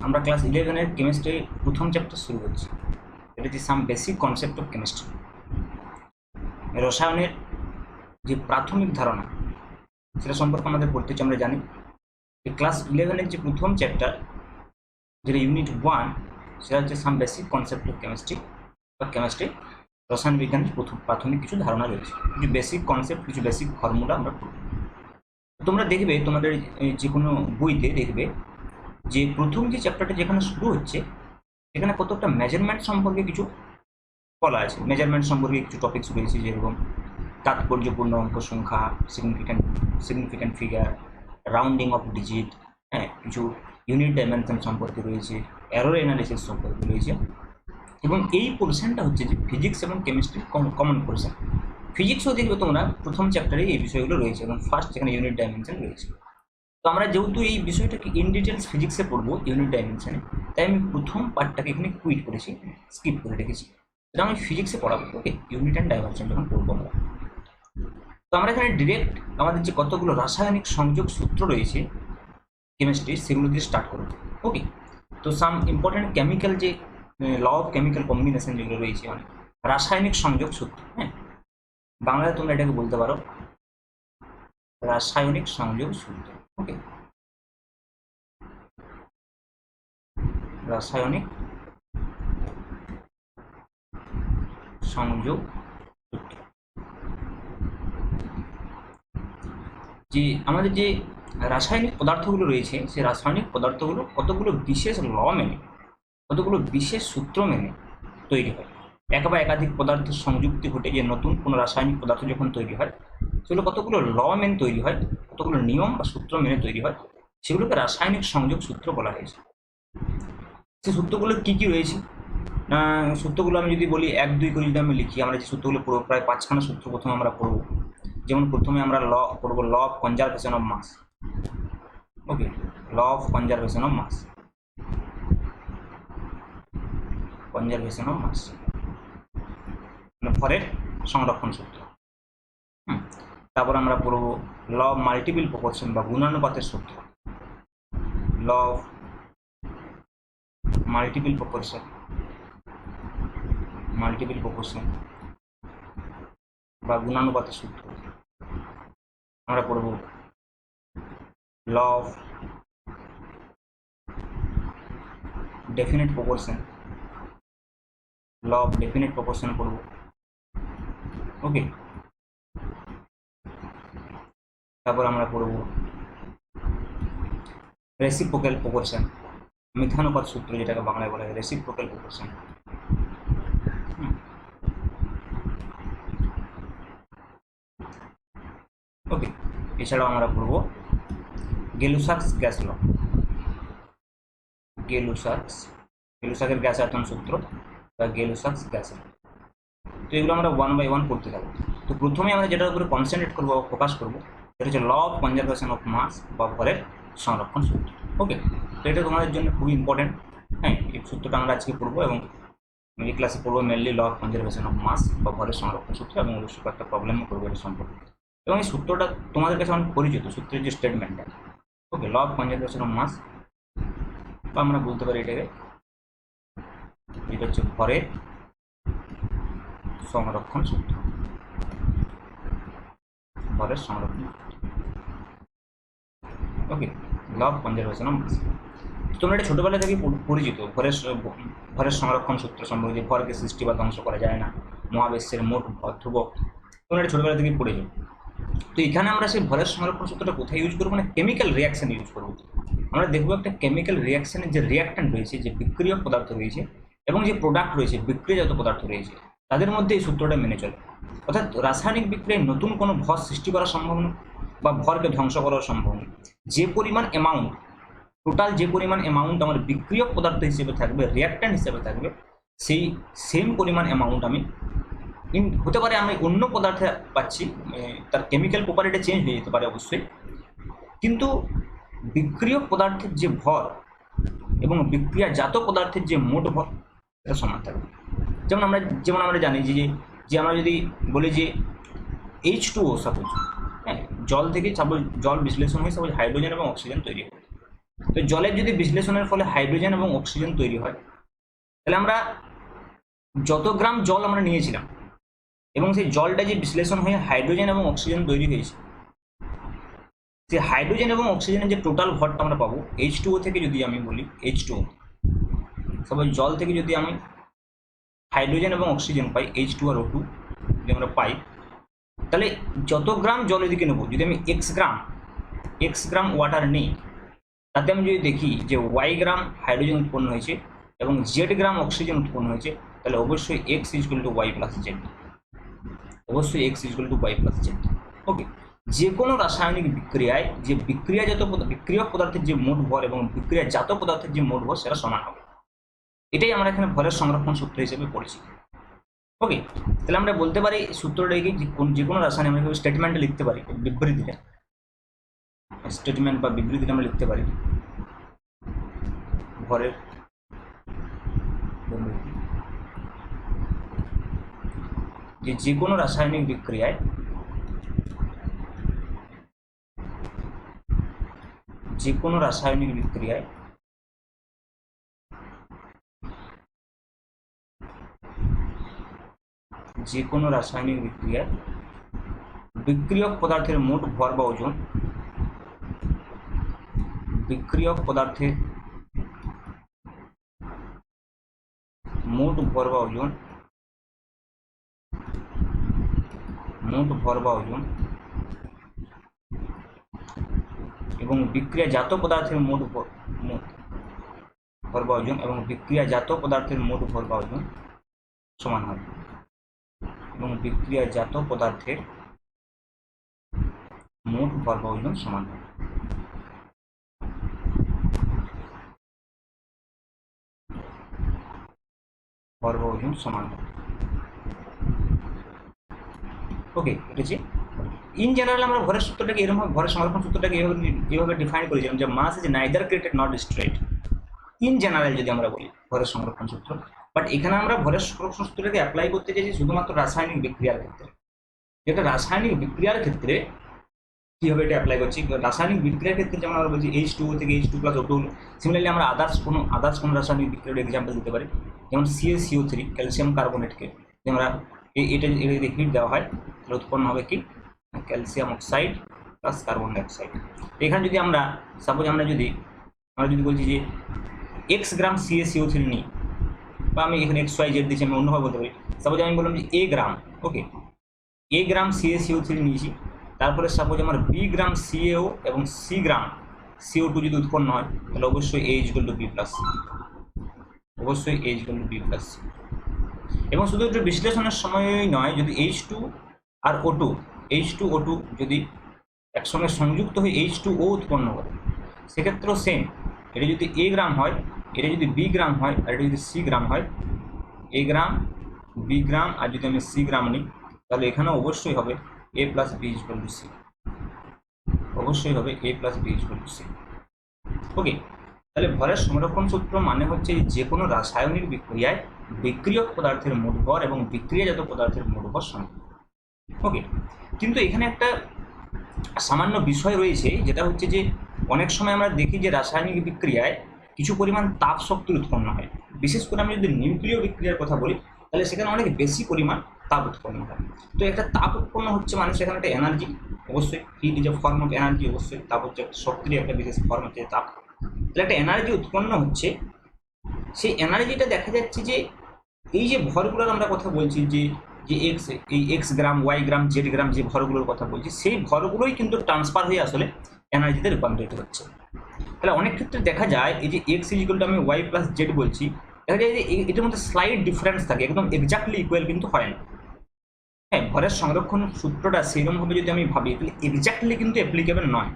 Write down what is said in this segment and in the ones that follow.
আমরা ক্লাস 11-এর কেমিস্ট্রি প্রথম চ্যাপ্টার শুরু করছি। এটা হচ্ছে some basic concept of chemistry. রসায়নের যে প্রাথমিক ধারণা সেটা সম্পর্কে আমাদের পড়তে হচ্ছে। আমরা জানি এই ক্লাস 11-এর যে প্রথম চ্যাপ্টার, যেটা ইউনিট 1, সেটা হচ্ছে some basic concept of chemistry বা কেমিস্ট্রি। রসায়ন বিজ্ঞানের প্রাথমিক কিছু ধারণা রয়েছে, কিছু বেসিক কনসেপ্ট, কিছু বেসিক ফর্মুলা আমরা পড়ব। তোমরা দেখবে তোমাদের যে কোনো বইতে দেখবে যে প্রথম যে চ্যাপ্টারটা যেখানে শুরু হচ্ছে সেখানে কতটা মেজারমেন্ট সম্পর্কে কিছু বলা আছে। মেজারমেন্ট সম্পর্কে কিছু টপিকস রয়েছে, যেরকম তাৎপর্যপূর্ণ অঙ্ক সংখ্যা, significant figure, rounding of digit, হ্যাঁ, কিছু ইউনিট ডাইমেনশন সম্পর্কে রয়েছে, এরর অ্যানালিসিস সম্পর্কে রয়েছে। এবং এই পোর্শনটা হচ্ছে যে ফিজিক্স এবং কেমিস্ট্রির কমন পোর্শন। ফিজিক্সও দেখবে তোমরা প্রথম চ্যাপ্টারে এই বিষয়গুলো রয়েছে এবং ফার্স্ট যেখানে ইউনিট ডাইমেনশন রয়েছে। তো আমরা যেহেতু এই বিষয়টাকে ইন ডিটেলস ফিজিক্সে পড়বো ইউনিট ডাইমেনশনে, তাই আমি প্রথম পার্টটাকে এখানে কুইট করেছি, স্কিপ করে রেখেছি। এটা আমি ফিজিক্সে পড়াবো, ওকে, ইউনিট অ্যান্ড ডাইমেনশন যখন পড়বো আমরা। তো আমরা এখানে ডিরেক্ট আমাদের যে কতগুলো রাসায়নিক সংযোগ সূত্র রয়েছে কেমিস্ট্রির, সেগুলো দিয়ে স্টার্ট করবো, ওকে। তো সাম ইম্পর্টেন্ট কেমিক্যাল যে ল অফ কেমিক্যাল কম্বিনেশন যেগুলো রয়েছে, মানে রাসায়নিক সংযোগ সূত্র, হ্যাঁ, বাংলায় তোমরা এটাকে বলতে পারো রাসায়নিক সংযোগ সূত্র, ওকে। রাসায়নিক সংযোগ সূত্র, যে আমাদের যে রাসায়নিক পদার্থগুলো রয়েছে, সেই রাসায়নিক পদার্থগুলো কতগুলো বিশেষ ল মেনে, কতগুলো বিশেষ সূত্র মেনে তৈরি হয়। এক বা একাধিক পদার্থের সংযুক্তি ঘটে যে নতুন কোনো রাসায়নিক পদার্থ যখন তৈরি হয়, সেগুলো কতগুলো ল মেনে তৈরি হয়, কতগুলো নিয়ম বা সূত্র মেনে তৈরি হয়, সেগুলোকে রাসায়নিক সংযোগ সূত্র বলা হয়েছে। সেই সূত্রগুলো কী কী রয়েছে? সূত্রগুলো আমি যদি বলি 1, 2 করে যদি আমি লিখি, আমরা যে সূত্রগুলো পড়বো প্রায় 5খানা সূত্র প্রথমে আমরা পড়বো। যেমন প্রথমে আমরা পড়বো law of conservation of mass, okay, law of conservation of mass, conservation of mass মানে ভরের সংরক্ষণ সূত্র। তারপর আমরা পড়বো ল অফ মাল্টিপল প্রপোর্শন বা গুণানুপাতের সূত্র, ল অফ মাল্টিপল প্রপোর্শন বা গুণানুপাতের সূত্র। আমরা পড়ব law of definite proportion, law of definite proportion পড়ব, ওকে। তারপর আমরা পড়ব রেসিপ্রোকাল প্রপোর্শন, মিথানুপাত সূত্র, যেটাকে বাংলায় বলা হয় রেসিপ্রোকাল প্রপোর্শন। ওকে, এছাড়াও আমরা পড়ব গেলুসাক্স গ্যাস ল, গেলুসাকের গ্যাস আয়তন সূত্র বা গেলুসাক্স গ্যাস ল। তো এগুলো আমরা 1 বাই 1 পড়তে থাকবো। তো প্রথমে আমরা যেটার উপরে কনসেন্ট্রেট করবো, ফোকাস করবো, সেটা হচ্ছে law of conservation of mass বা ভরের সংরক্ষণ সূত্র, ওকে। তো এটা তোমাদের জন্য খুবই ইম্পর্টেন্ট, হ্যাঁ। এই সূত্রটা আমরা আজকে পড়বো এবং এই ক্লাসে পড়বো mainly law of conservation of mass বা ভরের সংরক্ষণ সূত্র, এবং অবশ্যই একটা প্রবলেমও করবো এটা সম্পর্কে। এবং এই সূত্রটা তোমাদের কাছে অনেক পরিচিত, সূত্রের যে স্টেটমেন্টটা, okay, law of conservation of mass, বা আমরা বলতে পারি এটাকে, এটা হচ্ছে ভরের সংরক্ষণ সূত্র, ভরের সংরক্ষণ, okay, law of conservation of mass. তোমরা এটা ছোটোবেলা থেকে পরিচিত, ভরের সংরক্ষণ সূত্র সম্পর্কে, যে ভরকে সৃষ্টি বা ধ্বংস করা যায় না, মহাবিশ্বের মোট ভর ধ্রুবক, তোমরা এটা ছোটোবেলা থেকে পড়েছো। তো এখানে আমরা সেই ভরের সংরক্ষণ সূত্রটা কোথায় ইউজ করবো, মানে কেমিক্যাল রিয়াকশান ইউজ করবো। আমরা দেখবো একটা কেমিক্যাল রিয়াকশানের যে রিয়াক্ট্যান্ট রয়েছে, যে বিক্রিয়ক পদার্থ রয়েছে, এবং যে প্রোডাক্ট রয়েছে, বিক্রিয়াজাত পদার্থ রয়েছে, তাদের মধ্যে এই সূত্রটা মেনে চলে। অর্থাৎ রাসায়নিক বিক্রিয়ায় নতুন কোনো ভর সৃষ্টি করা সম্ভব নয় বা ভরকে ধ্বংস করা সম্ভব নয়। যে পরিমাণ অ্যামাউন্ট, টোটাল যে পরিমাণ অ্যামাউন্ট আমার বিক্রিয়ক পদার্থ হিসেবে থাকবে, রিয়াক্ট্যান্ট হিসেবে থাকবে, সেই সেম পরিমাণ অ্যামাউন্ট আমি হতে পারে আমি অন্য পদার্থে পাচ্ছি, তার কেমিক্যাল প্রপার্টিটা চেঞ্জ হয়ে যেতে পারে অবশ্যই, কিন্তু বিক্রিয়ক পদার্থের যে ভর এবং বিক্রিয়াজাত পদার্থের যে মোট ভর, এটা সমান থাকবে। যেমন আমরা জানি যে আমরা যদি বলি যে H2O সাপোজ, হ্যাঁ, জল থেকে জল বিশ্লেষণ হয়ে সাপোজ হাইড্রোজেন এবং অক্সিজেন তৈরি হয়, তো জলের যদি বিশ্লেষণের ফলে হাইড্রোজেন এবং অক্সিজেন তৈরি হয়, তাহলে আমরা যত গ্রাম জল আমরা নিয়েছিলাম এবং সেই জলটা যে বিশ্লেষণ হয়ে হাইড্রোজেন এবং অক্সিজেন তৈরি হয়েছে, সেই হাইড্রোজেন এবং অক্সিজেনের যে টোটাল ভরটা আমরা পাবো H2O থেকে, যদি আমি বলি H2O, সবাই জল থেকে যদি আমি হাইড্রোজেন এবং অক্সিজেন পাই H2 আর O2 যদি আমরা পাই, তাহলে যত গ্রাম জল এদিকে নেবো, যদি আমি এক্স গ্রাম ওয়াটার নিই, তাতে আমি যদি দেখি যে ওয়াই গ্রাম হাইড্রোজেন উৎপন্ন হয়েছে এবং জেড গ্রাম অক্সিজেন উৎপন্ন হয়েছে, তাহলে অবশ্যই X equal to Y plus Z, অবশ্যই X equal to Y plus Z. Okay, যে কোনো রাসায়নিক বিক্রিয়ায় যে বিক্রিয়ক পদার্থের যে মোট ভর এবং বিক্রিয়াজাত পদার্থের যে মোট ভর সেটা সমান হবে। এটাই আমরা এখানে ভরের সংরক্ষণ সূত্র হিসেবে পড়েছি। ওকে, তাহলে আমরা বলতে পারি সূত্রটাকে যে কোনো রাসায়নিক আমরা স্টেটমেন্টে লিখতে পারি, বিবৃতিটা স্টেটমেন্ট বা বিবৃতিটা আমরা লিখতে পারি ভরের যে কোনো রাসায়নিক বিক্রিয়ায় যে কোনো রাসায়নিক বিক্রিয়ায় বিক্রিয়ক পদার্থের মোট ভর বা ওজন, বিক্রিয়ক পদার্থের মোট ভর বা ওজন এবং বিক্রিয়াজাত পদার্থের মোট ভর বা ওজন এবং বিক্রিয়াজাত পদার্থের মোট ভর বা ওজন সমান হবে, এবং বিক্রিয়াজাত পদার্থের মোট ভর বা ওজন সমান হবে। ভর বা ওজন সমান হবে। ওকে, এটা হচ্ছে ইন জেনারেল আমরা ভরের সূত্রটাকে এরকম, ভরের সংরক্ষণ সূত্রটাকে এইভাবে ডিফাইন করেছিলাম যে mass is neither created not destroyed. In general যদি আমরা বলি ভরের সংরক্ষণ সূত্র, বাট এখানে আমরা ভরের সংরক্ষণ সূত্রটাকে অ্যাপ্লাই করতে চাইছি শুধুমাত্র রাসায়নিক বিক্রিয়ার ক্ষেত্রে। যেটা রাসায়নিক বিক্রিয়ার ক্ষেত্রে কীভাবে এটা অ্যাপ্লাই করছি, রাসায়নিক বিক্রিয়ার ক্ষেত্রে যেমন আমরা বলছি H2O থেকে H2 প্লাস O2, সিমিলারলি আমরা আদার্স কোনো রাসায়নিক বিক্রিয়ার এক্সাম্পল দিতে পারি, যেমন CaCO3 ক্যালসিয়াম কার্বনেটকে আমরা এটা যদি হিট দেওয়া হয় তাহলে উৎপন্ন হবে কি, calcium oxide plus carbon dioxide. এখানে যদি আমরা সাপোজ আমরা যদি বলছি যে X গ্রাম CaCO3 নিই, বা আমি এখানে XYZ দিচ্ছি, আমি অন্যভাবে বলতে পারি, সাপোজ আমি বললাম যে A gram, okay, A gram CaCO3 নিয়েছি, তারপরে সাপোজ আমার B গ্রাম CaO এবং C গ্রাম CO2 যদি উৎপন্ন হয়, তাহলে অবশ্যই A equal to B plus C, অবশ্যই A equal to B plus C। এবং শুধু একটু বিশ্লেষণের সময়ই নয়, যদি H2 আর O2 যদি একসঙ্গে সংযুক্ত হয়ে H2O উৎপন্ন করে, সেক্ষেত্রেও সেম, এটা যদি A গ্রাম হয়, এটা যদি B গ্রাম হয়, আর এটা যদি C গ্রাম হয়, A গ্রাম B গ্রাম আর যদি আমি C গ্রাম নিই, তাহলে এখানেও অবশ্যই হবে A plus B equal to C, অবশ্যই হবে A plus B equal to C। ওকে, তাহলে ভরের সংরক্ষণ সূত্র মানে হচ্ছে যে কোনো রাসায়নিক বিক্রিয়ায় বিক্রিয়ক পদার্থের মোট ভর এবং বিক্রিয়াজাত পদার্থের মোট ভর সমান। ওকে, কিন্তু এখানে একটা সামান্য বিষয় রয়েছে, যেটা হচ্ছে যে অনেক সময় আমরা দেখি যে রাসায়নিক বিক্রিয়ায় কিছু পরিমাণ তাপ শক্তি উৎপন্ন হয়। বিশেষ করে আমি যদি নিউক্লিয় বিক্রিয়ার কথা বলি, তাহলে সেখানে অনেক বেশি পরিমাণ তাপ উৎপন্ন হয়। তো একটা তাপ উৎপন্ন হচ্ছে মানে সেখানে একটা এনার্জি, অবশ্যই heat is a form of energy, অবশ্যই তাপ হচ্ছে শক্তির একটা বিশেষ ফর্ম হচ্ছে তাপ। তাহলে একটা এনার্জি উৎপন্ন হচ্ছে, সেই এনার্জিটা দেখা যাচ্ছে যে এই যে ভরগুলোর আমরা কথা বলছি, যে এক্স গ্রাম ওয়াই গ্রাম জেড গ্রাম যে ভরগুলোর কথা বলছি, সেই ভরগুলোই কিন্তু ট্রান্সফার হয়ে আসলে এনার্জিতে রূপান্তরিত হচ্ছে। তাহলে অনেক ক্ষেত্রে দেখা যায় এই যে এক্স ইকুয়াল আমি ওয়াই প্লাস জেড বলছি, দেখা যায় যে এটার মধ্যে স্লাইড ডিফারেন্স থাকে, একদম এক্স্যাক্টলি ইকুয়াল কিন্তু হয় না। হ্যাঁ, ভরের সংরক্ষণ সূত্রটা সেইরকমভাবে যদি আমি ভাবি, তাহলে এক্স্যাক্টলি কিন্তু অ্যাপ্লিকেবল নয়।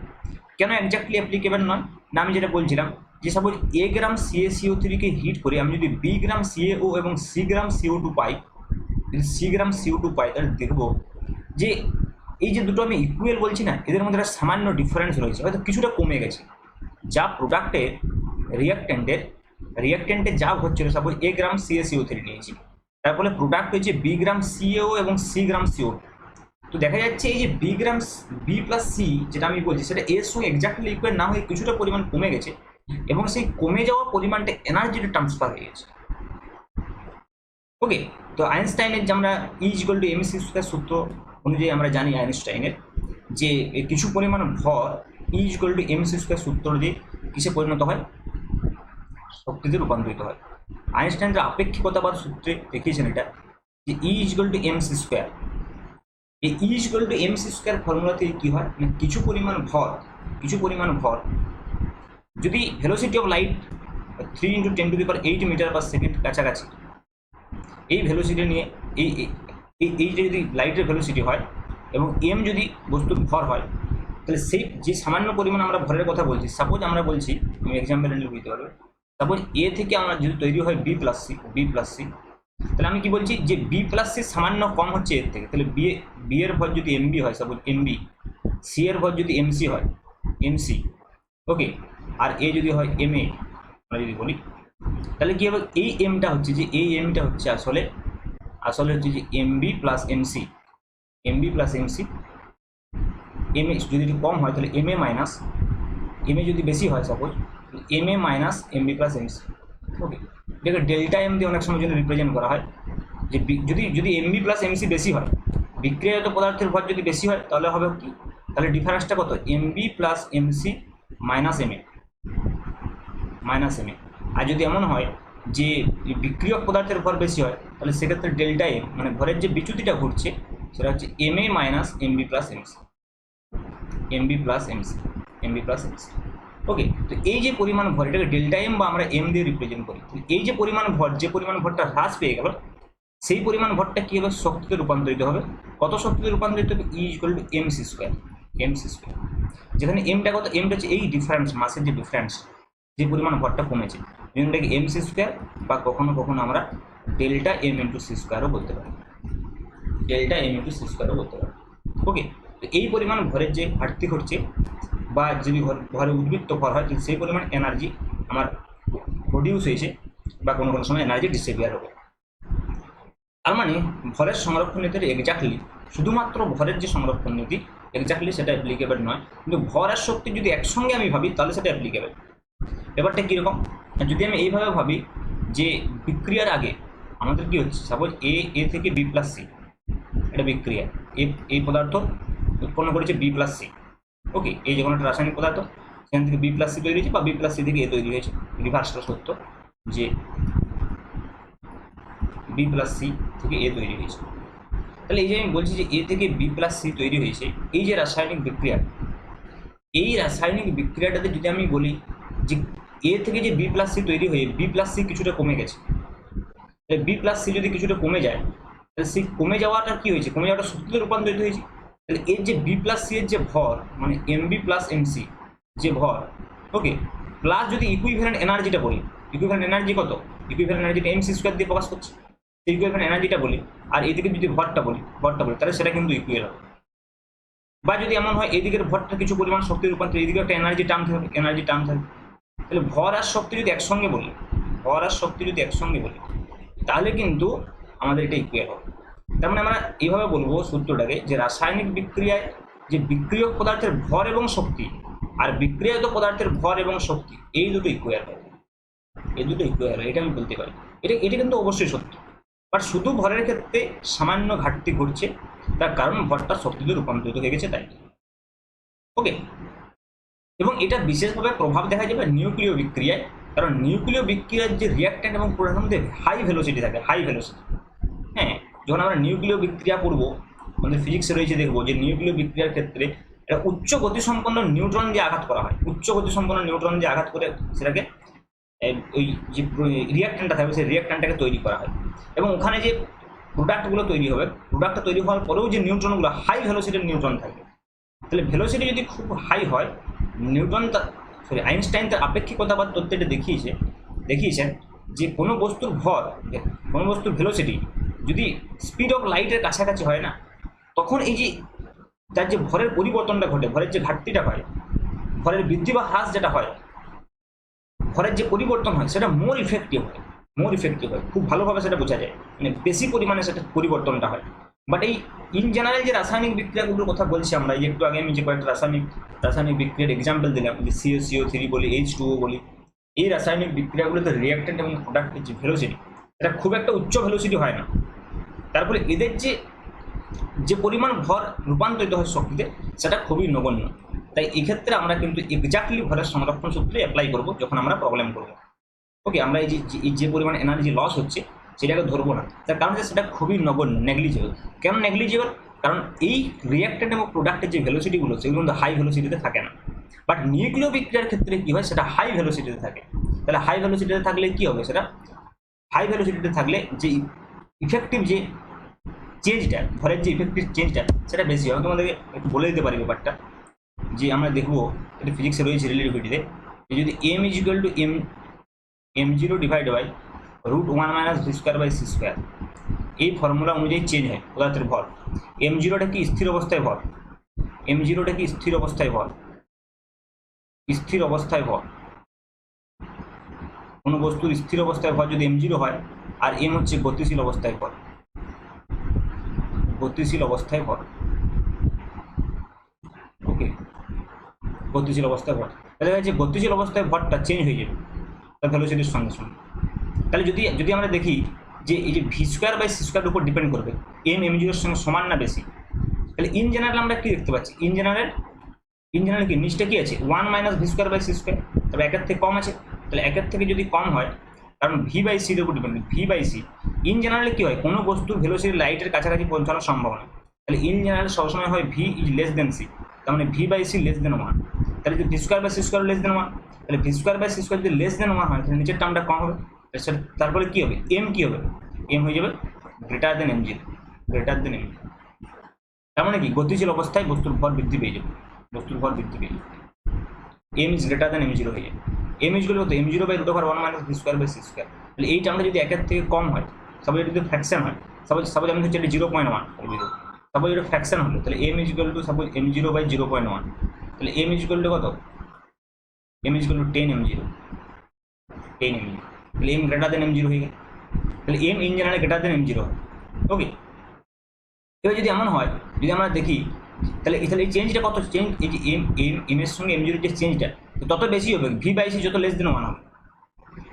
কেন এক্স্যাক্টলি অ্যাপ্লিকেবল নয় না, আমি যেটা বলছিলাম যে সাপোজ A গ্রাম CaCO3কে হিট করে আমি যদি B গ্রাম CaO এবং C গ্রাম CO2 পাই, যদি C গ্রাম CO2 পাই, তাহলে দেখবো যে এই যে দুটো আমি ইকুয়াল বলছি না, এদের মধ্যে একটা সামান্য ডিফারেন্স রয়েছে, হয়তো কিছুটা কমে গেছে। যা প্রোডাক্টের রিয়াক্টেন্টে যা হচ্ছিল, সাপোজ A গ্রাম CaCO3 নিয়েছি, তার ফলে প্রোডাক্ট হয়েছে B গ্রাম CaO এবং C গ্রাম CO2। তো দেখা যাচ্ছে এই যে B প্লাস C যেটা আমি বলছি, সেটা এর সঙ্গে এক্স্যাক্টলি ইকুয়াল না হয়ে কিছুটা পরিমাণ কমে গেছে, এবং সেই কমে যাওয়া পরিমাণটা এনার্জিতে ট্রান্সফার হয়ে গেছে। ওকে, তো আইনস্টাইনের যে আমরা E=mc² সূত্র অনুযায়ী আমরা জানি আইনস্টাইনের যে কিছু পরিমাণ ভর E=mc² সূত্র দিয়ে কিসে পরিণত হয়, শক্তিতে রূপান্তরিত হয়। আইনস্টাইনের আপেক্ষিকতাবাদ সূত্রে দেখিয়েছেন এটা যে E=mc²। এই E=mc² ফর্মুলা থেকে কী হয়, মানে কিছু পরিমাণ ভর যদি ভেলোসিটি অফ লাইট 3 × 10⁸ মিটার/সেকেন্ড কাছাকাছি, এই ভেলোসিটি নিয়ে এইটা যদি লাইটের ভেলোসিটি হয় এবং m যদি বস্তুর ভর হয়, তাহলে সেই যে সামান্য পরিমাণ আমরা ভরের কথা বলছি, সাপোজ আমরা বলছি, আমি এক্সাম্পল নিয়ে বুঝতে পারবো, সাপোজ এ থেকে আমরা যদি তৈরি হয় B+C, তাহলে আমি কি বলছি যে B+C সামান্য কম হচ্ছে এর থেকে, তাহলে বি এর ভর যদি mb হয়, সাপোজ mb, সি এর ভর যদি mc হয়, mc, ওকে, আর এ যদি হয় ma আমরা যদি বলি, তাহলে কি হবে, এই এমটা হচ্ছে যে এই এমটা হচ্ছে আসলে হচ্ছে যে mb + mc, mb + mc, ma যদি একটু কম হয় তাহলে ma যদি বেশি হয় সাপোজ ma - mb + mc, ওকে, এটাকে ডেল্টা এম দিয়ে অনেক সময় জন্য রিপ্রেজেন্ট করা হয় যে যদি mb + mc বেশি হয়, বিক্রিয়াজাত পদার্থের ভর যদি বেশি হয় তাহলে হবে কি, তাহলে ডিফারেন্সটা কত, mb + mc - ma, আর যদি এমন হয় যে বিক্রিয়ক পদার্থের ভর বেশি হয়, তাহলে সেক্ষেত্রে ডেল্টা এম মানে ভরের যে বিচ্যুতিটা ঘটছে সেটা হচ্ছে ma - mb + mc, ওকে। তো এই যে পরিমাণ ভর, এটাকে ডেল্টা এম বা আমরা এম দিয়ে রিপ্রেজেন্ট করি। এই যে পরিমাণ ভরটা হ্রাস পেয়ে গেল, সেই পরিমাণ ভরটা কী হবে, শক্তিতে রূপান্তরিত হবে। কত শক্তিতে রূপান্তরিত হবে, E=mc², যেখানে এমটা কত, এমটা হচ্ছে এই ডিফারেন্স, মাসের যে ডিফারেন্স, যে পরিমাণ ভরটা কমেছে, এটাকে mc² বা কখনো কখনো আমরা ডেল্টা m × c² বলতে পারি, ওকে। তো এই পরিমাণ ভরের যে ঘাটতি ঘটছে বা যদি ভরে উদ্বৃত্ত ভর হয়, সেই পরিমাণ এনার্জি আমার প্রডিউস হয়েছে বা কোনো কোনো সময় এনার্জি ডিসেপিয়ার হবে। তার মানে ভরের সংরক্ষণ নীতির এক্স্যাক্টলি, শুধুমাত্র ভরের যে সংরক্ষণ নীতি এক্স্যাক্টলি সেটা অ্যাপ্লিকেবল নয়, কিন্তু ভর আর শক্তি যদি একসঙ্গে আমি ভাবি তাহলে সেটা অ্যাপ্লিকেবল। ব্যাপারটা কীরকম, যদি আমি এইভাবে ভাবি যে বিক্রিয়ার আগে আমাদের কী হচ্ছে, সাপোজ এ থেকে B+C, এটা বিক্রিয়া, এই পদার্থ উৎপন্ন করেছে B+C, ওকে, এই যে কোনো একটা রাসায়নিক পদার্থ সেখান থেকে B+C তৈরি হয়েছে বা B+C থেকে এ তৈরি হয়েছে, রিভার্সটা সত্য যে B+C থেকে এ তৈরি হয়েছে। তাহলে এই যে আমি বলছি যে এ থেকে B+C তৈরি হয়েছে, এই যে রাসায়নিক বিক্রিয়া, এই রাসায়নিক বিক্রিয়াটাতে যদি আমি বলি যে এ থেকে যে B+C তৈরি হয়ে B+C কিছুটা কমে গেছে, তাহলে B+C যদি কিছুটা কমে যায়, তাহলে সেই কমে যাওয়াটা কী হয়েছে, কমে যাওয়াটা শক্তিতে রূপান্তরিত হয়েছে। তাহলে এর যে B+C এর যে ভর, মানে mb + mc যে ভর, ওকে, প্লাস যদি ইকুইভ্যালেন্ট এনার্জিটা বলি, ইকুইভ্যালেন্ট এনার্জি কত, ইকুইভ্যালেন্ট এনার্জিটা mc² দিয়ে প্রকাশ করছে, ইকুইভ্যালেন্ট এনার্জিটা বলি, আর এদিকে যদি ভরটা বলি তাহলে সেটা কিন্তু ইকুয়াল হবে। বা যদি এমন হয় এদিকের ভরটা কিছু পরিমাণ শক্তি রূপান্তর, এদিকে একটা এনার্জি টার্ম থাকবে, তাহলে ভর আর শক্তি যদি একসঙ্গে বলি, তাহলে কিন্তু আমাদের এটা ইকুয়াল হবে। তার মানে আমরা এইভাবে বলবো সূত্রটাকে যে রাসায়নিক বিক্রিয়ায় যে বিক্রিয়ক পদার্থের ভর এবং শক্তি আর বিক্রিয়াজাত পদার্থের ভর এবং শক্তি এই দুটো ইকুয়াল হবে, এটা আমি বলতে পারি। এটা কিন্তু অবশ্যই সত্য, বাট শুধু ভরের ক্ষেত্রে সামান্য ঘাটতি ঘটছে, তার কারণ ভরটা শক্তিতে রূপান্তরিত হয়ে গেছে তাই, ওকে। এবং এটা বিশেষভাবে প্রভাব দেখা যাবে নিউক্লিয় বিক্রিয়ায়, কারণ নিউক্লিয় বিক্রিয়ার যে রিঅ্যাক্ট্যান্ট এবং প্রোডাক্টের মধ্যে হাই ভেলোসিটি থাকে, হ্যাঁ। যখন আমরা নিউক্লিয় বিক্রিয়া করব, আমাদের ফিজিক্সে রয়েছে, দেখবো যে নিউক্লিয় বিক্রিয়ার ক্ষেত্রে একটা উচ্চ গতিসম্পন্ন নিউট্রন দিয়ে আঘাত করা হয়, আঘাত করে সেটাকে ওই যে রিঅ্যাক্ট্যান্টটা থাকবে সেই রিঅ্যাক্ট্যান্টটাকে তৈরি করা হয়, এবং ওখানে যে প্রোডাক্টগুলো তৈরি হবে, প্রোডাক্টটা তৈরি হওয়ার পরেও যে নিউট্রনগুলো হাই ভেলোসিটির নিউট্রন থাকবে, তাহলে ভেলোসিটি যদি খুব হাই হয়, আইনস্টাইন তার আপেক্ষিকতাবাদ তত্ত্বটা দেখিয়েছেন যে কোনো বস্তুর ভেলোসিটি যদি স্পিড অফ লাইটের কাছাকাছি হয় না, তখন এই যে তার যে ভরের পরিবর্তনটা ঘটে, ভরের যে ঘাটতিটা হয়, ভরের বৃদ্ধি বা হ্রাস যেটা হয়, ভরের যে পরিবর্তন হয় সেটা মোর ইফেক্টিভ হয়, খুব ভালোভাবে সেটা বোঝা যায়, মানে বেশি পরিমাণে সেটা পরিবর্তনটা হয়। বাট এই ইন জেনারেল যে রাসায়নিক বিক্রিয়াগুলোর কথা বলছি আমরা, এই একটু আগে আমি যে কয়েকটা রাসায়নিক বিক্রিয়ার এক্সাম্পল দিলাম, যে CO3 বলি, H2O বলি, এই রাসায়নিক বিক্রিয়াগুলোতে রিঅ্যাক্ট্যান্ট এবং প্রোডাক্টের যে ভেলোসিটি এটা খুব একটা উচ্চ ভেলোসিটি হয় না, তার ফলে এদের যে পরিমাণ ভর রূপান্তরিত হয় শক্তিতে সেটা খুবই নগণ্য। তাই এক্ষেত্রে আমরা কিন্তু এক্স্যাক্টলি ভরের সংরক্ষণ সূত্রে অ্যাপ্লাই করব যখন আমরা প্রবলেম করব। ওকে, আমরা যে পরিমাণ এনার্জি লস হচ্ছে সেটাকে ধরবো না, তার কারণ সেটা খুবই নগণ্য, নেগলিজেবল। কেন নেগলিজেবল? কারণ এই রিঅ্যাক্ট্যান্ট এবং প্রোডাক্টের যে ভেলোসিটিগুলো সেগুলো কিন্তু হাই ভেলোসিটিতে থাকে না। বাট নিউক্লিয় বিক্রিয়ার ক্ষেত্রে কী হয়, সেটা হাই ভেলোসিটিতে থাকে। তাহলে হাই ভেলোসিটিতে থাকলে কী হবে, সেটা হাই ভেলোসিটিতে থাকলে যে ইফেক্টিভ যে চেঞ্জটা, ভরের যে ইফেক্টিভ চেঞ্জটা সেটা বেশি হবে। তোমাদেরকে একটু বলে দিতে পারি ব্যাপারটা, যে আমরা দেখবো এটা ফিজিক্সে রয়েছে রিলেটিভিটিতে, যে যদি M is equal to m0 divide by √1 - v²/c², এই ফর্মুলা অনুযায়ী চেঞ্জ হয় পদার্থের ভর। m0টা কি স্থির অবস্থায় ভর, m0টা কি স্থির অবস্থায় ভর, স্থির অবস্থায় ভর। কোনো বস্তুর স্থির অবস্থায় ভর যদি m0 হয়, আর m হচ্ছে গতিশীল অবস্থায় ভর, গতিশীল অবস্থায় ভর। ওকে, গতিশীল অবস্থায় ভর, দেখা যাচ্ছে গতিশীল অবস্থায় ভরটা চেঞ্জ হয়ে যাবে তার ভেলোসিটির সঙ্গে সঙ্গে। তাহলে যদি আমরা দেখি যে এই যে v²/c² উপর ডিপেন্ড করবে m0-এর সঙ্গে সমান না বেশি, তাহলে ইন জেনারেল আমরা কি দেখতে পাচ্ছি, ইন জেনারেল কি নিচটা কি আছে 1 - v²/c², তবে একের থেকে কম আছে। তাহলে একের থেকে যদি কম হয়, কারণ v/c-র উপর ডিপেন্ড, v/c ইন জেনারেলে কী হয়, কোনো বস্তুর ভেলোসিটি লাইটের কাছাকাছি পৌঁছানোর সম্ভাবনা। তাহলে ইন জেনারেল সবসময় হয় v c, তার মানে v/c <1। তাহলে যদি v²/c² <1, তাহলে v²/c² যদি <1 হয়, তাহলে নিচের টার্মটা কম হবে। তারপরে কী হবে, m কী হবে, m হয়ে যাবে m0, তার মানে কি গতিশীল অবস্থায় বস্তুর ভর বৃদ্ধি পেয়ে যাবে, বস্তুর ভর বৃদ্ধি পেয়ে যাবে, m = m0 হয়ে যাবে। m = m0/√1 - v²/c²। তাহলে এই টার্মটা যদি একের থেকে কম হয়, সাপোজ যদি ফ্র্যাকশন হয়, সাপোজ আমি হচ্ছে 0.1, সাপোজ এটা ফ্র্যাকশন হলো, তাহলে m = সাপোজ m0/0.1, তাহলে m = কত, m = 10 m0, তাহলে m > m0 হয়ে গেল। তাহলে m ইন জেনারেল m0 হয়। ওকে, এবার যদি এমন হয়, যদি আমরা দেখি তাহলে এই চেঞ্জটা কত, চেঞ্জ এই যে m এর সঙ্গে m0 যে চেঞ্জটা তত বেশি হবে, v/c যত <1 হবে।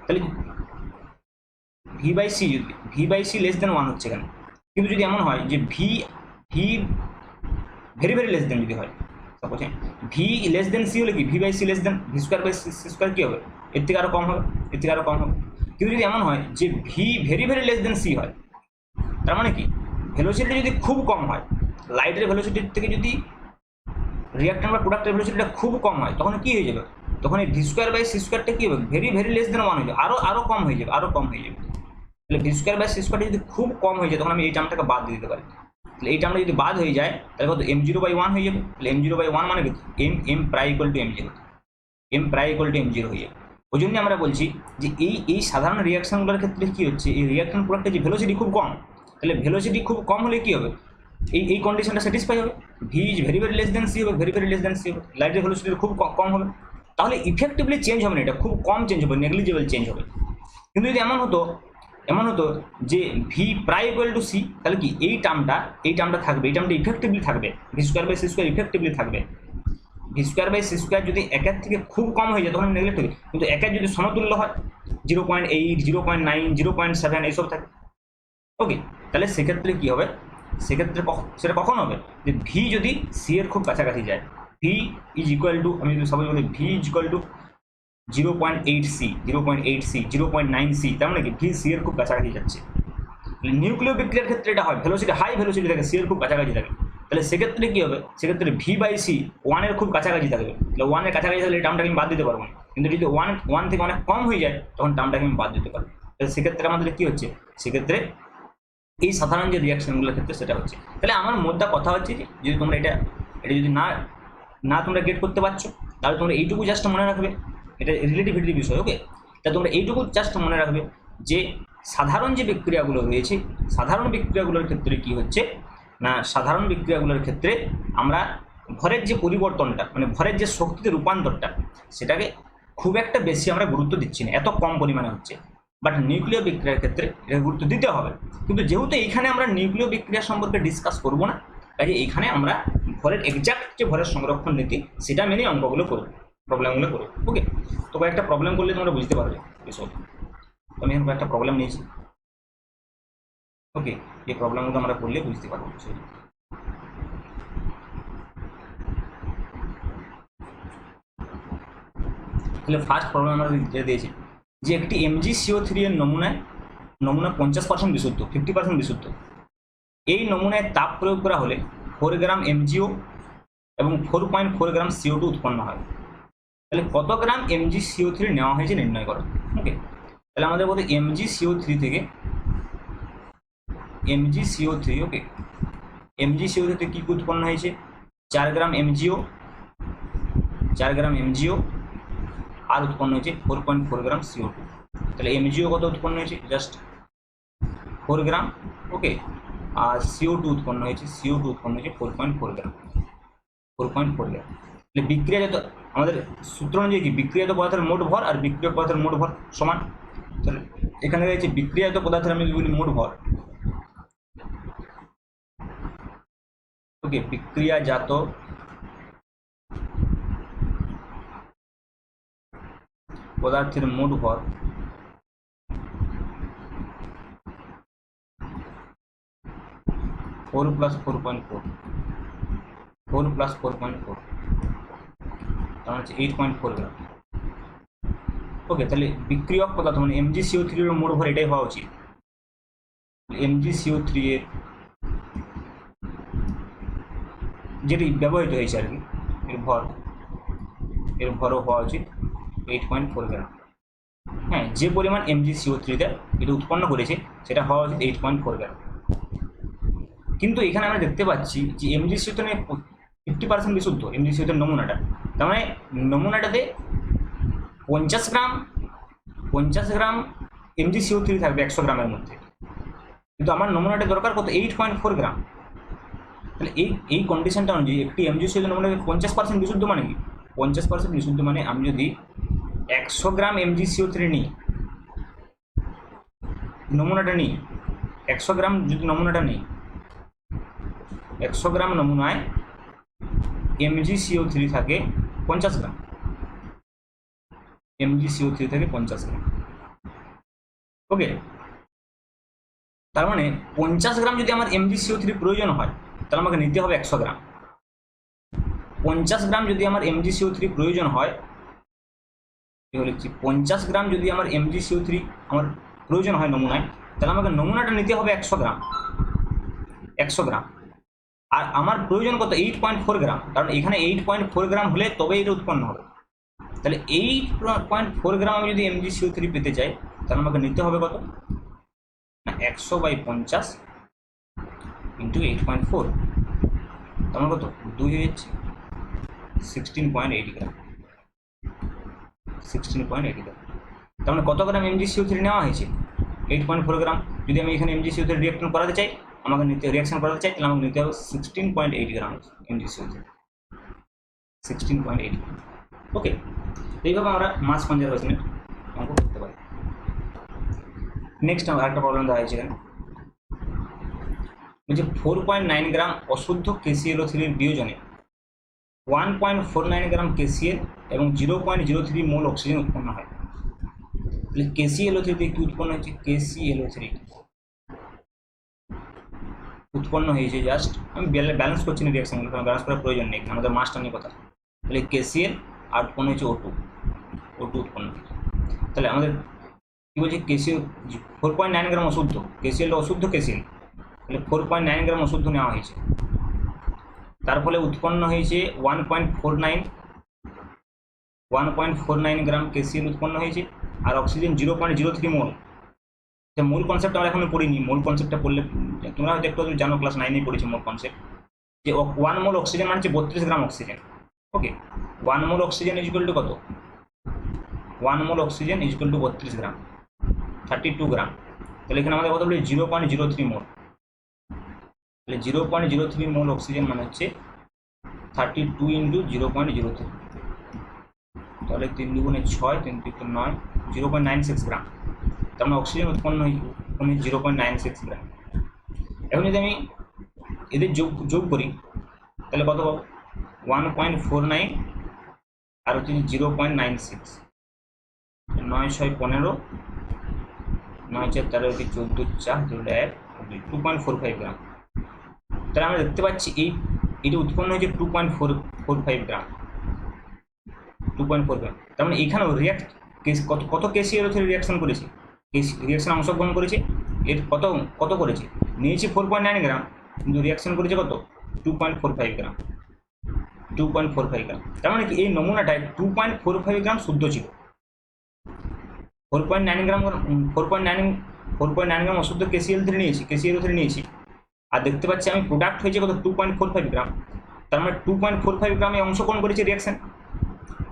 তাহলে v/c যদি <1 হচ্ছে এখানে, কিন্তু যদি এমন হয় যে v ভেরি যদি হয়, সাপোজ v c হলে কি v/c v²/c² কী হবে, এর থেকে আরও কম হবে, এর থেকে আরও কম হবে। কিন্তু যদি এমন হয় যে v ভেরি c হয়, তার মানে কি ভেলোসিটি যদি খুব কম হয়, লাইটের ভেলোসিটির থেকে যদি রিঅ্যাক্ট্যান্ট বা প্রোডাক্টের ভেলোসিটিটা খুব কম হয়, তখন কী হয়ে যাবে, তখন এই v²/c²টা কী হবে, ভেরি <1 হয়ে যাবে, আরও কম হয়ে যাবে, আরও কম হয়ে যাবে। তাহলে v²/c² যদি খুব কম হয়ে যায়, তখন আমি এই টার্মটাকে বাদ দিয়ে দিতে পারি। তাহলে এই টার্মটা যদি বাদ হয়ে যায়, তাহলে কত m0/1 হয়ে যাবে। তাহলে m0/1 মানে কি m প্রায় = m0, m প্রায় = m0 হয়ে যাবে। ওই জন্যই আমরা বলছি যে এই সাধারণ রিয়াকশানগুলোর ক্ষেত্রে কী হচ্ছে, এই রিয়াকশন প্রোডাক্টের যে ভেলোসিটি খুব কম, তাহলে ভেলোসিটি খুব কম হলে কী হবে, এই কন্ডিশনটা স্যাটিসফাই হবে, v ভেরি c হবে, ভেরি c হবে, লাইটের ভেলোসিটি খুব কম হবে, তাহলে ইফেক্টিভলি চেঞ্জ হবে না, এটা খুব কম চেঞ্জ হবে, নেগলিজেবল চেঞ্জ হবে। কিন্তু যদি এমন হতো যে v প্রায় = c, তাহলে কি এই টার্মটা থাকবে, এই টার্মটা ইফেক্টিভলি থাকবে, v²/c² ইফেক্টিভলি থাকবে। v²/c² যদি একের থেকে খুব কম হয়ে যায় তখন নেগলেক্ট হবে, কিন্তু একের যদি সমতুল্য হয় 0.8, 0.9, 0.7 এইসব থাকে। ওকে, তাহলে সেক্ষেত্রে কী হবে, সেক্ষেত্রে সেটা কখন হবে, যে v যদি c এর খুব কাছাকাছি যায়, v = আমি যদি সবাই বলি v = 0.8c, 0.9c, তার মানে কি v c এর খুব কাছাকাছি যাচ্ছে। নিউক্লিয় বিক্রিয়ার ক্ষেত্রে এটা হয়, হাই ভেলোসিটি থাকে, c এর খুব কাছাকাছি থাকে। তাহলে সেক্ষেত্রে কী হবে, সেক্ষেত্রে v/c 1 এর খুব কাছাকাছি থাকবে। তাহলে 1 এর কাছাকাছি থাকলে এই টার্মটাকে আমি বাদ দিতে পারবো না, কিন্তু যদি 1 থেকে অনেক কম হয়ে যায়, তখন টার্মটাকে আমি বাদ দিতে পারবো। তাহলে সেক্ষেত্রে আমাদের কী হচ্ছে, সেক্ষেত্রে এই সাধারণ যে রিয়াকশনগুলোর ক্ষেত্রে সেটা হচ্ছে। তাহলে আমার মোদ্দা কথা হচ্ছে যে যদি তোমরা এটা যদি না তোমরা গেট করতে পারছো, তাহলে তোমরা এইটুকু জাস্ট মনে রাখবে, এটা রিলেটিভিটির বিষয়। ওকে, তাহলে তোমরা এইটুকু জাস্ট মনে রাখবে যে সাধারণ যে বিক্রিয়াগুলো রয়েছে, সাধারণ বিক্রিয়াগুলোর ক্ষেত্রে কি হচ্ছে না, সাধারণ বিক্রিয়াগুলোর ক্ষেত্রে আমরা ভরের যে পরিবর্তনটা, মানে ভরের যে শক্তিতে রূপান্তরটা, সেটাকে খুব একটা বেশি আমরা গুরুত্ব দিচ্ছি না, এত কম পরিমাণে হচ্ছে। বাট নিউক্লিয় বিক্রিয়ার ক্ষেত্রে এটা গুরুত্ব দিতে হবে। কিন্তু যেহেতু এইখানে আমরা নিউক্লিয় বিক্রিয়া সম্পর্কে ডিসকাস করবো না, কাজে এইখানে আমরা ভরের এক্সাক্ট যে ভরের সংরক্ষণ নীতি সেটা মেনে অঙ্কগুলো করব। প্রবলেমগুলো করো। ওকে, তো কয়েকটা প্রবলেম করলে তোমরা বুঝতে পারবে এসব। আমি এখন কয়েকটা প্রবলেম নিয়েছি। ওকে, এই প্রবলেমগুলো আমরা করলে বুঝতে পারবো বিষয়টা। তাহলে ফার্স্ট প্রবলেম আমরা যেটা দিয়েছি যে একটি MgCO3 এর নমুনা 50% বিশুদ্ধ, 50% বিশুদ্ধ। এই নমুনায় তাপ প্রয়োগ করা হলে 4 গ্রাম MgO এবং 4.4 গ্রাম CO2 উৎপন্ন হয়। তাহলে কত গ্রাম MgCO3 নেওয়া হয়েছে নির্ণয় করো। ওকে, তাহলে আমাদের বলতে MgCO3 থেকে MgCO3, ওকে, MgCO3 থেকে কী উৎপন্ন হয়েছে? 4 গ্রাম MgO, 4 গ্রাম MgO আর উৎপন্ন হয়েছে 4.4 গ্রাম CO2। তাহলে MgO কত উৎপন্ন হয়েছে? জাস্ট 4 গ্রাম। ওকে, আর CO2 উৎপন্ন হয়েছে 4.4 গ্রাম, 4.4 গ্রাম। তাহলে বিক্রিয়াজাত আমাদের সূত্র অনুযায়ী কি বিক্রিয়াজাত পদার্থের মোট ভর আর বিক্রিয়ক পদার্থের মোট ভর সমান। তাহলে এখানে রয়েছে বিক্রিয়াজাত পদার্থের আমি বলি মোট ভর। ওকে, বিক্রিয়াজাত পদার্থের মোট ভর 4 + 4.4, 4 + 4.4, তার হচ্ছে 8.4 গ্রাম। ওকে, তাহলে বিক্রিয়ক পদার্থ মানে MgCO3 এর মোট ভর এটাই হওয়া উচিত। MgCO3 এর যেটি ব্যবহৃত হয়েছে আর কি, এর ভরও হওয়া উচিত 8.4 গ্রাম। হ্যাঁ, যে পরিমাণ MgCO3 এটা উৎপন্ন করেছে সেটা হওয়া উচিত 8.4 গ্রাম। কিন্তু এখানে আমরা দেখতে পাচ্ছি যে MgCO3 50% বিশুদ্ধ, MgCO3 নমুনাটা, তার মানে নমুনাটাতে 50 গ্রাম MgCO3 থাকবে 100 গ্রামের মধ্যে, কিন্তু আমার নমুনাটা দরকার কত? 8.4 গ্রাম। তাহলে এই কন্ডিশনটা অনুযায়ী একটি MgCO3 নমুনাকে 50% বিশুদ্ধ মানে কি? 50% বিশুদ্ধ মানে আমি যদি 100 গ্রাম MgCO3 নিই, নমুনাটা নিই 100 গ্রাম, যদি নমুনাটা নিই 100 গ্রাম নমুনায় MgCO3 থাকে 50 গ্রাম, MgCO3 থাকে 50 গ্রাম। ওকে, তার মানে 50 গ্রাম যদি আমার MgCO3 প্রয়োজন হয় তাহলে আমাকে নিতে হবে 100 গ্রাম। 50 গ্রাম যদি আমার MgCO3 প্রয়োজন হয়, এবার লিখছি 50 গ্রাম যদি আমার MgCO3 আমার প্রয়োজন হয় নমুনায়, তাহলে আমাকে নমুনাটা নিতে হবে 100 গ্রাম, 100 গ্রাম। আর আমার প্রয়োজন কত? 8.4 গ্রাম, কারণ এখানে 8.4 গ্রাম হলে তবে এটা উৎপন্ন হবে। তাহলে 8.4 গ্রাম আমি যদি MgCO3 পেতে চাই তাহলে আমাকে নিতে হবে কত না 100/50 ইন্টু 8.4, তার কত 2 হয়ে যাচ্ছে 16.8 গ্রাম, 16.8 গ্রাম। তার মানে কত গ্রাম MgCO3 নেওয়া হয়েছে? 8.4 গ্রাম। যদি আমি এখানে MgCO3 রিয়াকশন করাতে চাই তাহলে আমাকে নিতে হবে 16.8 গ্রাম MgCO3, 16.8 গ্রাম। ওকে, এইভাবে আমরা মাস কনজারভেশনের অঙ্ক করতে পারি। নেক্সট আমার একটা প্রবলেম দেওয়া হয়েছে এখানে, বলছে 4.9 গ্রাম অশুদ্ধ KClO3 এর বিয়োজনে 1.49 গ্রাম KCl এবং 0.03 মোল অক্সিজেন উৎপন্ন হয়। তাহলে KClO3 থেকে কি উৎপন্ন হয়েছে? KClO3 উৎপন্ন হয়েছে, জাস্ট আমি ব্যালেন্স করছি না রিয়াকশনগুলো, কারণ ব্যালেন্স করার প্রয়োজন নেই, আমাদের মাসটা নিয়ে কথা। তাহলে KCl আর উৎপন্ন হয়েছে O2 উৎপন্ন হয়েছে। তাহলে আমাদের কি বলছে? KCl 4.9 গ্রাম অশুদ্ধ, KCl অশুদ্ধ KCl, তাহলে 4.9 গ্রাম অশুদ্ধ নেওয়া হয়েছে, তার ফলে উৎপন্ন হয়েছে 1.49 গ্রাম KCl উৎপন্ন হয়েছে, আর অক্সিজেন 0.03 মোল। মূল কনসেপ্ট আমরা এখনো পড়িনি, মূল কনসেপ্টটা পড়লে তোমরা হয়তো একটু জানো, ক্লাস 9-এ পড়েছি মূল কনসেপ্ট, যে 1 মোল অক্সিজেন মানে 32 গ্রাম oxygen. Okay, 1 mole oxygen equal to কত? 1 মোল অক্সিজেন ইকুয়াল টু 32 গ্রাম, 32 গ্রাম। তাহলে এখানে আমাদের কথা বলি 0.03 মোল। তাহলে 0.03 মোল অক্সিজেন মানে হচ্ছে 32 ইন্টু 0.03, তাহলে 3 দুগুণে 6, 3 3 9, 0.96 গ্রাম। তার মানে অক্সিজেন উৎপন্ন হয়েছে 0.96 গ্রাম। এখন যদি আমি এদের যোগ করি তাহলে কত পাবো? 1.49 আর হচ্ছে 0.96, 9 6 15, 9 4 13 14 4 2 1 2.45 গ্রাম। তাহলে আমরা দেখতে পাচ্ছি এটা উৎপন্ন হয়েছে 2.45 গ্রাম, 2.4 গ্রাম। তার মানে এখানেও কত KCl3 রিয়াকশন করেছে, রিয়াকশন অংশগ্রহণ করেছে, এর কত করেছে, নিয়েছে 4.9 গ্রাম, কিন্তু রিয়াকশন করেছে কত, 2.45 গ্রাম, 2.45 গ্রাম। তার মানে কি এই নমুনাটায় 2.45 গ্রাম শুদ্ধ ছিল, 4.9 গ্রাম 4.9 গ্রাম অশুদ্ধ KCl3 নিয়েছি, আর দেখতে পাচ্ছি আমি প্রোডাক্ট হয়েছে কত 2.45 গ্রাম। তার মানে 2.45 গ্রামে অংশগ্রহণ করেছে রিয়াকশন।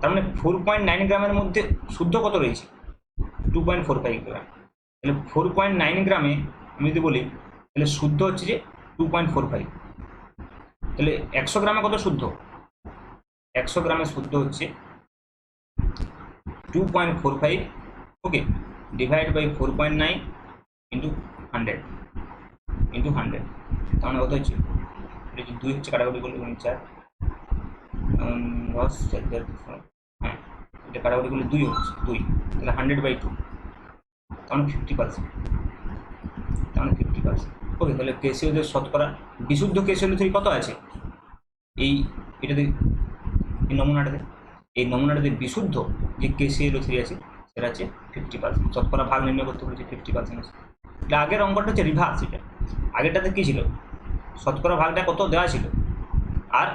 তার মানে 4.9 গ্রামের মধ্যে শুদ্ধ কত রয়েছে, 2.45 গ্রাম। তাহলে 4.9 গ্রামে আমি যদি বলি তাহলে শুদ্ধ হচ্ছে যে 2.45। তাহলে 100 গ্রামে কত শুদ্ধ, 100 গ্রামে শুদ্ধ হচ্ছে 2.45, ওকে, ডিভাইড বাই 4.9 ইন্টু 100, তাহলে কত হচ্ছে, এটা হচ্ছে 2 হচ্ছে, কাটাকুটি করলে 4 10 হ্যাঁ, এটা কাটাকুটি করলে 2 হচ্ছে 2, তাহলে 100/2, তাহলে 50%, তাহলে 50%, ওকে। তাহলে KCl3 শতকরা বিশুদ্ধ KCl3 কত আছে এটাতে, এই নমুনাটাতে বিশুদ্ধ যে KCl3 আছে সেটা আছে 50%। শতকরা ভাগ নির্ণয় করতে বলেছে 50% আছে। এটা আগের অঙ্কটা হচ্ছে রিভার্স, এটা আগেরটাতে কী ছিল, শতকরা ভাগটা কত দেওয়া ছিল, আর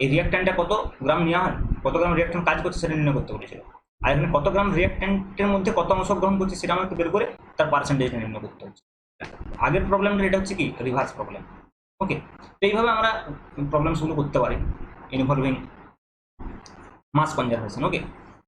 এই রিয়াক্ট্যান্টটা কত গ্রাম নেওয়া হয়, কত গ্রাম রিয়াক্ট্যান্ট কাজ করছে সেটা নির্ণয় করতে বলেছিল। আর এখানে কত গ্রাম রিয়াক্ট্যান্টের মধ্যে কত অংশগ্রহণ করছে সেটা আমাকে বের করে তার পার্সেন্টেজটা নির্ণয় করতে হচ্ছে। আগের প্রবলেমটা এটা হচ্ছে কি রিভার্স প্রবলেম, ওকে। তো এইভাবে আমরা প্রবলেমসগুলো করতে পারি ইনভলভিং মাস কনজারভেশন, ওকে।